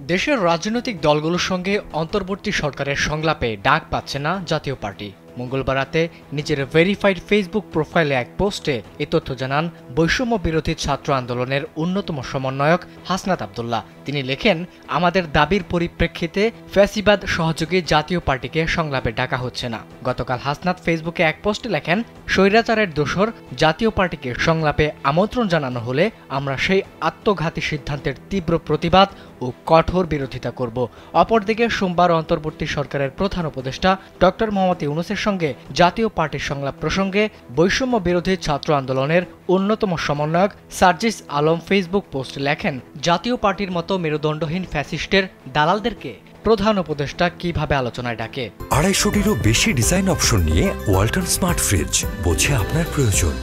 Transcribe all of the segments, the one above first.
দেশের রাজনৈতিক দলগুলোর সঙ্গে অন্তর্বর্তী সরকারের সংলাপে ডাক পাচ্ছে না জাতীয় পার্টি। মঙ্গলবার রাতে নিজের ভেরিফাইড ফেসবুক প্রোফাইলে এক পোস্টে এ তথ্য জানান বৈষম্য বিরোধী ছাত্র আন্দোলনের অন্যতম সমন্বয়ক হাসনাত আব্দুল্লাহ। তিনি লেখেন, আমাদের দাবির পরিপ্রেক্ষিতে ফ্যাসিবাদ সহযোগী জাতীয় পার্টিকে সংলাপে ডাকা হচ্ছে না। গতকাল হাসনাত ফেসবুকে এক পোস্টে লেখেন, স্বৈরাচারের দোসর জাতীয় পার্টিকে সংলাপে আমন্ত্রণ জানানো হলে আমরা সেই আত্মঘাতী সিদ্ধান্তের তীব্র প্রতিবাদ ও কঠোর বিরোধিতা করব। অপরদিকে সোমবার অন্তর্বর্তী সরকারের প্রধান উপদেষ্টা ডক্টর মোহাম্মদ ইউনূসের সঙ্গে জাতীয় পার্টির সংলাপ প্রসঙ্গে বৈষম্য বিরোধী ছাত্র আন্দোলনের অন্যতম সমন্বয়ক সার্জিস আলম ফেসবুক পোস্টে লেখেন, জাতীয় পার্টির মতো মেরুদণ্ডহীন ফ্যাসিস্টের দালালদেরকে প্রধান উপদেষ্টা কিভাবে আলোচনায় ডাকে। 250-টিরও বেশি ডিজাইন অপশন নিয়ে ওয়ালটন স্মার্ট ফ্রিজ, বোঝে আপনার প্রয়োজন।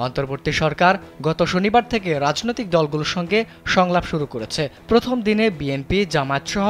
অন্তর্বর্তী সরকার গত শনিবার থেকে রাজনৈতিক দলগুলোর সঙ্গে সংলাপ শুরু করেছে। প্রথম দিনে বিএনপি, জামায়াত সহ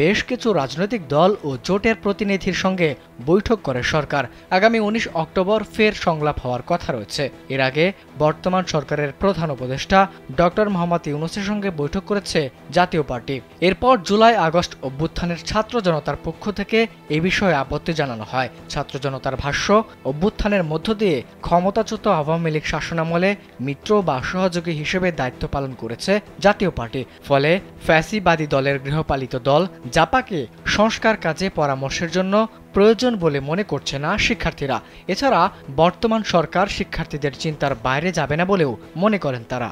বেশ কিছু রাজনৈতিক দল ও জোটের প্রতিনিধির সঙ্গে বৈঠক করে সরকার। আগামী 19 অক্টোবর ফের সংলাপ হওয়ার কথা রয়েছে। এর আগে বর্তমান সরকারের প্রধান উপদেষ্টা ডক্টর মোহাম্মদ ইউনূসের সঙ্গে বৈঠক করেছে জাতীয় পার্টি। এরপর জুলাই আগস্ট অভ্যুত্থানের ছাত্র জনতার পক্ষ থেকে এ বিষয়ে আপত্তি জানানো হয়। ছাত্র জনতার ভাষ্য, অভ্যুত্থানের মধ্য দিয়ে ক্ষমতাচ্যুত আওয়ামী লীগ শাসনামলে মিত্র বা সহযোগী হিসেবে দায়িত্ব পালন করেছে জাতীয় পার্টি। ফলে ফ্যাসিবাদী দলের গৃহপালিত দল জাপাকে সংস্কার কাজে পরামর্শের জন্য প্রয়োজন বলে মনে করছে না শিক্ষার্থীরা। এছাড়া বর্তমান সরকার শিক্ষার্থীদের চিন্তার বাইরে যাবে না বলেও মনে করেন তারা।